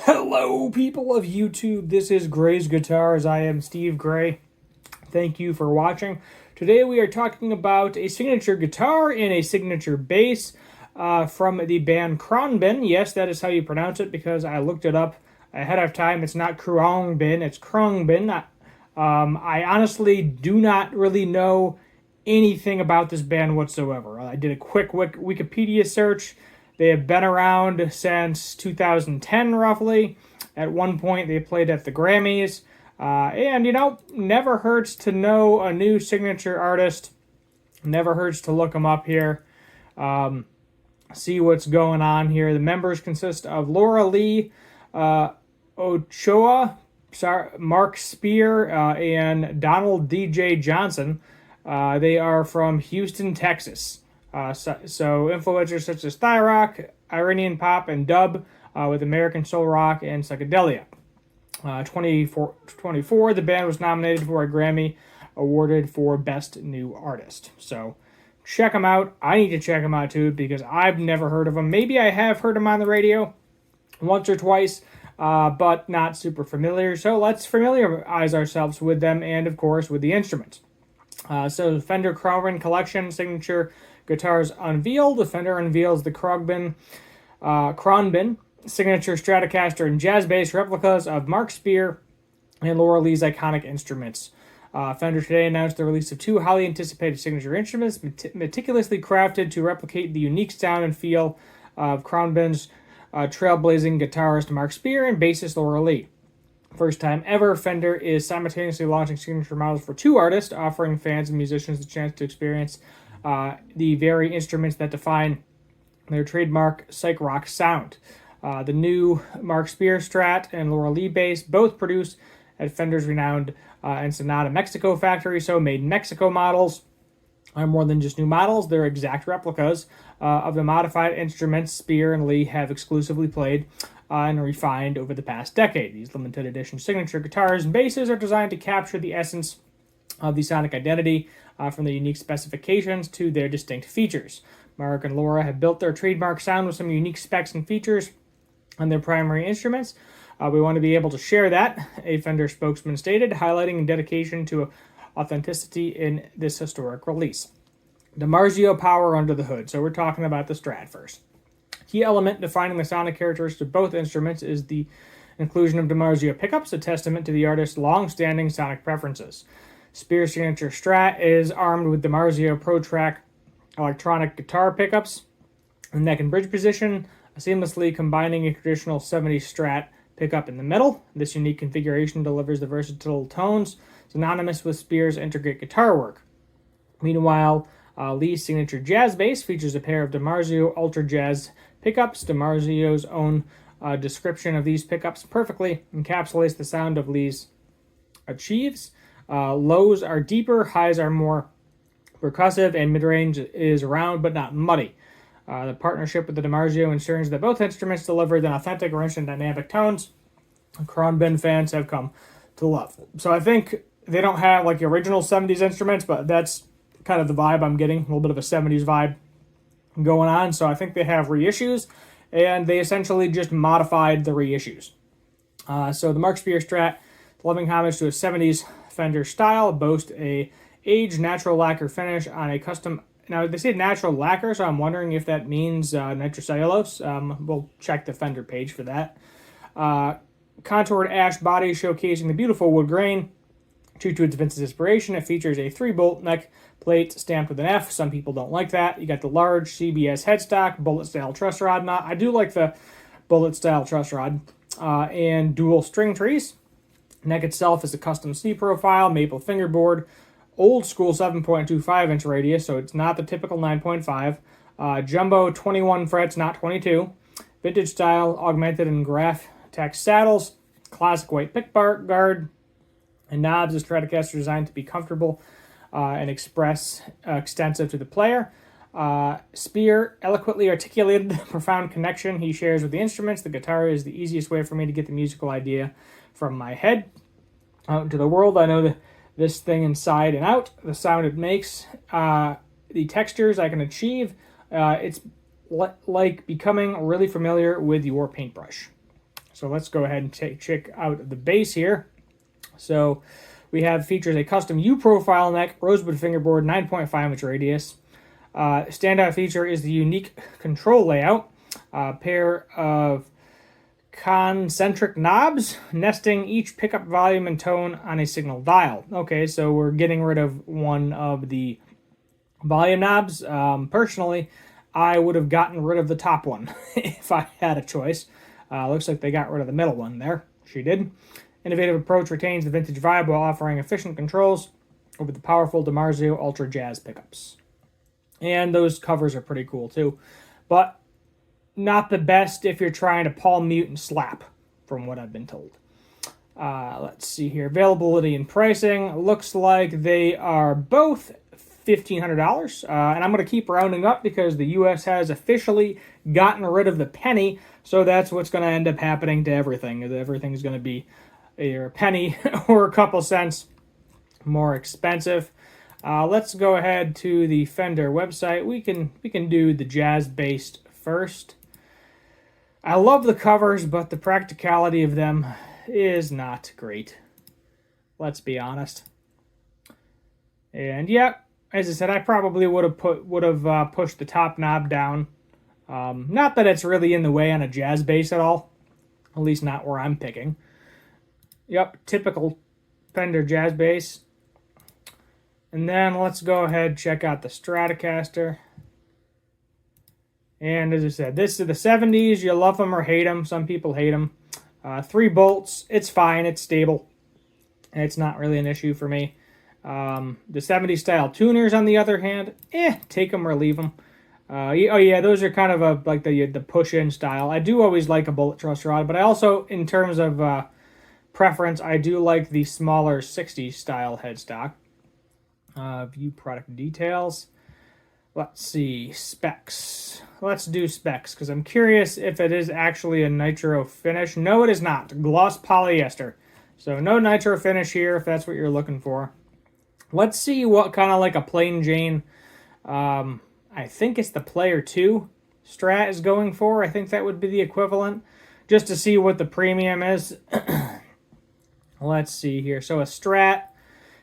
Hello, people of YouTube. This is Gray's Guitars. I am Steve Gray. Thank you for watching. Today we are talking about a signature guitar and a signature bass from the band Khruangbin. Yes, that is how you pronounce it because I looked it up ahead of time. It's not Khruangbin, it's Khruangbin. I honestly do not really know anything about this band whatsoever. I did a quick Wikipedia search. They have been around since 2010, roughly. At one point, they played at the Grammys. And, never hurts to know a new signature artist. Never hurts to look them up here. See what's going on here. The members consist of Laura Lee, Ochoa, Mark Spear, and Donald D.J. Johnson. They are from Houston, Texas. So influencers such as thigh rock, Iranian pop, and dub with American soul rock and psychedelia. 2024, the band was nominated for a Grammy awarded for Best New Artist. So check them out. I need to check them out too because I've never heard of them. Maybe I have heard them on the radio once or twice, but not super familiar. So let's familiarize ourselves with them and, of course, with the instruments. So Fender Khruangbin Collection Signature Guitars unveiled. The Fender unveils the Khruangbin Signature Stratocaster and Jazz Bass replicas of Mark Spear and Laura Lee's iconic instruments. Fender today announced the release of two highly anticipated signature instruments, meticulously crafted to replicate the unique sound and feel of Khruangbin's trailblazing guitarist Mark Spear and bassist Laura Lee. First time ever, Fender is simultaneously launching signature models for two artists, offering fans and musicians the chance to experience the very instruments that define their trademark psych rock sound. The new Mark Spear Strat and Laura Lee bass, both produced at Fender's renowned Ensenada, Mexico factory, so made in Mexico models are more than just new models. They're exact replicas of the modified instruments Spear and Lee have exclusively played and refined over the past decade. These limited edition signature guitars and basses are designed to capture the essence of the sonic identity, from the unique specifications to their distinct features. Mark and Laura have built their trademark sound with some unique specs and features on their primary instruments. We want to be able to share that, a Fender spokesman stated, highlighting a dedication to authenticity in this historic release. DiMarzio power under the hood. So we're talking about the Strat first. Key element defining the sonic characteristics of both instruments is the inclusion of DiMarzio pickups, a testament to the artist's long-standing sonic preferences. Spear's signature Strat is armed with DiMarzio Pro Track electronic guitar pickups in neck and bridge position, seamlessly combining a traditional 70s Strat pickup in the middle. This unique configuration delivers the versatile tones synonymous with Spear's intricate guitar work. Meanwhile, Lee's signature jazz bass features a pair of DiMarzio Ultra Jazz pickups. DiMarzio's own description of these pickups perfectly encapsulates the sound of Lee's achieves. Lows are deeper, highs are more percussive, and mid-range is round but not muddy. The partnership with the DiMarzio ensures that both instruments deliver the authentic, rich, and dynamic tones Khruangbin fans have come to love. So I think they don't have like the original 70s instruments, but that's kind of the vibe I'm getting, a little bit of a 70s vibe going on. So I think they have reissues, and they essentially just modified the reissues. So the Mark Spear Strat, loving homage to a 70s Fender style, boasts a aged natural lacquer finish on a custom. Now they say natural lacquer, so I'm wondering if that means nitrocellulose. We'll check the Fender page for that. Contoured ash body showcasing the beautiful wood grain. True to its vintage inspiration, it features a 3-bolt neck plate stamped with an F. Some people don't like that. You got the large CBS headstock, bullet-style truss rod. Now, I do like the bullet-style truss rod. And dual string trees. Neck itself is a custom C profile, maple fingerboard, old school 7.25 inch radius, so it's not the typical 9.5. Jumbo 21 frets, not 22. Vintage style, augmented and graph tech saddles, classic white pick bar guard, and knobs. The Stratocaster designed to be comfortable and extensive to the player. Spear eloquently articulated the profound connection he shares with the instruments. The guitar is the easiest way for me to get the musical idea from my head out into the world. I know this thing inside and out, the sound it makes, the textures I can achieve. It's like becoming really familiar with your paintbrush. So let's go ahead and check out the bass here. So we have features a custom U profile neck, rosewood fingerboard, 9.5 inch radius. Standout feature is the unique control layout. Pair of concentric knobs nesting each pickup volume and tone on a signal dial. Okay, so we're getting rid of one of the volume knobs. Personally, I would have gotten rid of the top one if I had a choice. Looks like they got rid of the middle one there. She did. Innovative approach retains the vintage vibe while offering efficient controls over the powerful DiMarzio Ultra Jazz pickups. And those covers are pretty cool too. But not the best if you're trying to palm mute and slap, from what I've been told. Let's see here. Availability and pricing. Looks like they are both $1,500. And I'm going to keep rounding up because the U.S. has officially gotten rid of the penny. So that's what's going to end up happening to everything. Everything's going to be either a penny or a couple cents more expensive. Let's go ahead to the Fender website. We can do the jazz-based first. I love the covers, but the practicality of them is not great. Let's be honest. And yeah, as I said, I probably would have pushed the top knob down. Not that it's really in the way on a jazz bass at all. At least not where I'm picking. Yep, typical Fender jazz bass. And then let's go ahead and check out the Stratocaster. And as I said, this is the 70s. You love them or hate them. Some people hate them. 3 bolts. It's fine. It's stable. It's not really an issue for me. The 70s style tuners, on the other hand, take them or leave them. Oh yeah, those are kind of like the push-in style. I do always like a bullet truss rod, but I also, in terms of preference, I do like the smaller 60s style headstock. View product details. Let's see, specs. Let's do specs, because I'm curious if it is actually a nitro finish. No, it is not. Gloss polyester. So no nitro finish here, if that's what you're looking for. Let's see what kind of like a plain Jane, I think it's the Player 2 Strat is going for. I think that would be the equivalent, just to see what the premium is. Let's see here. So a Strat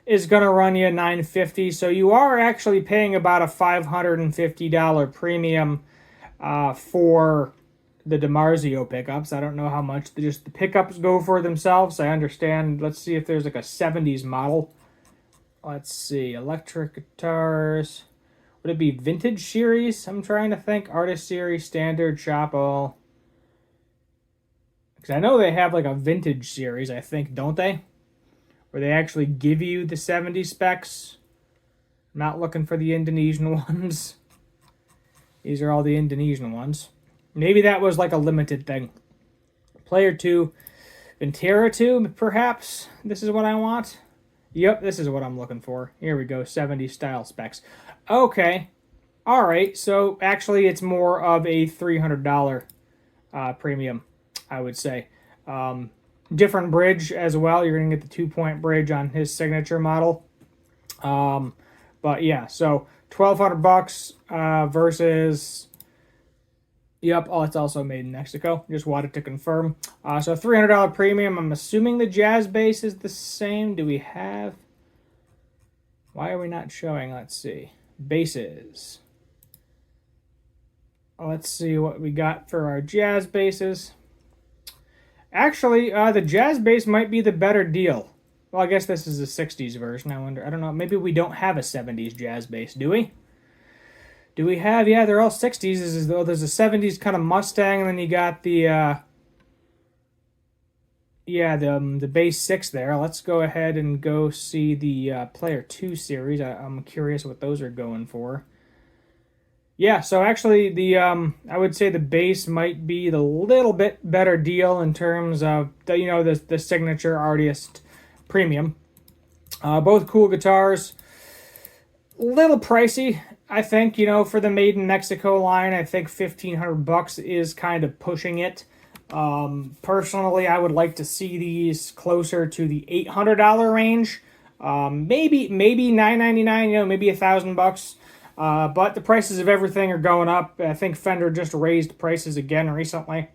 is going to run you $950, so you are actually paying about a $550 premium for the DiMarzio pickups. I don't know how much just the pickups go for themselves. I understand. Let's see if there's like a 70s model. Let's see, electric guitars. Would it be vintage series? I'm trying to think. Artist series, standard, shop all. Because I know they have like a vintage series, I think, don't they? Where they actually give you the 70 specs. I'm not looking for the Indonesian ones. These are all the Indonesian ones. Maybe that was like a limited thing. Player 2, Ventera 2, perhaps. This is what I want. Yep, this is what I'm looking for. Here we go, 70 style specs. Okay. All right, so actually it's more of a $300 premium, I would say. Different bridge as well. You're going to get the 2-point bridge on his signature model. But yeah, so $1,200 versus. Yep, oh, it's also made in Mexico. Just wanted to confirm. So $300 premium. I'm assuming the jazz bass is the same. Do we have? Why are we not showing? Let's see. Basses. Let's see what we got for our jazz basses. Actually, the jazz bass might be the better deal. Well, I guess this is the 60s version. I don't know. Maybe we don't have a 70s jazz bass, do we? Do we have? Yeah, they're all 60s. As though there's a 70s kind of Mustang, and then you got the the bass 6 there. Let's go ahead and go see the Player 2 series. I'm curious what those are going for. Yeah, so actually I would say the bass might be the little bit better deal in terms of the signature artist premium. Both cool guitars. Little pricey, I think, for the Made in Mexico line. I think $1,500 is kind of pushing it. Personally, I would like to see these closer to the $800 range. Maybe $999, maybe $1,000. But the prices of everything are going up. I think Fender just raised prices again recently.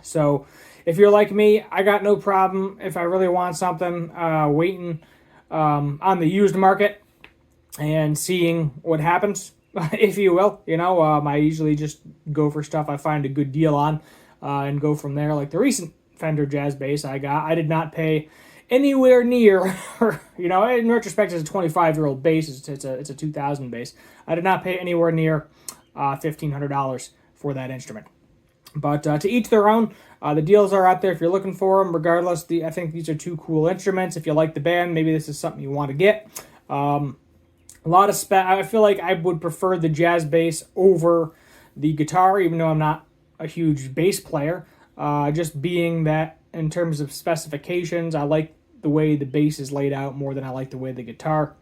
So if you're like me, I got no problem if I really want something, waiting on the used market and seeing what happens, if you will. I usually just go for stuff I find a good deal on, and go from there. Like the recent Fender Jazz bass I got, I did not pay anywhere near, in retrospect, it's a 25-year-old bass. It's a 2000 bass. I did not pay anywhere near $1,500 for that instrument. But to each their own. The deals are out there if you're looking for them. Regardless, I think these are two cool instruments. If you like the band, maybe this is something you want to get. A lot of I feel like I would prefer the jazz bass over the guitar, even though I'm not a huge bass player. Just being that in terms of specifications, I like the way the bass is laid out more than I like the way the guitar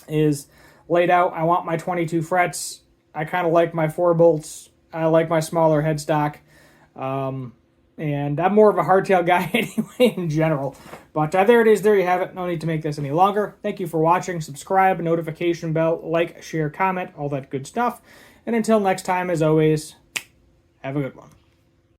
is laid out. I want my 22 frets. I kind of like my 4 bolts. I like my smaller headstock. And I'm more of a hardtail guy anyway in general. But there it is. There you have it. No need to make this any longer. Thank you for watching. Subscribe, notification bell, like, share, comment, all that good stuff. And until next time, as always, have a good one.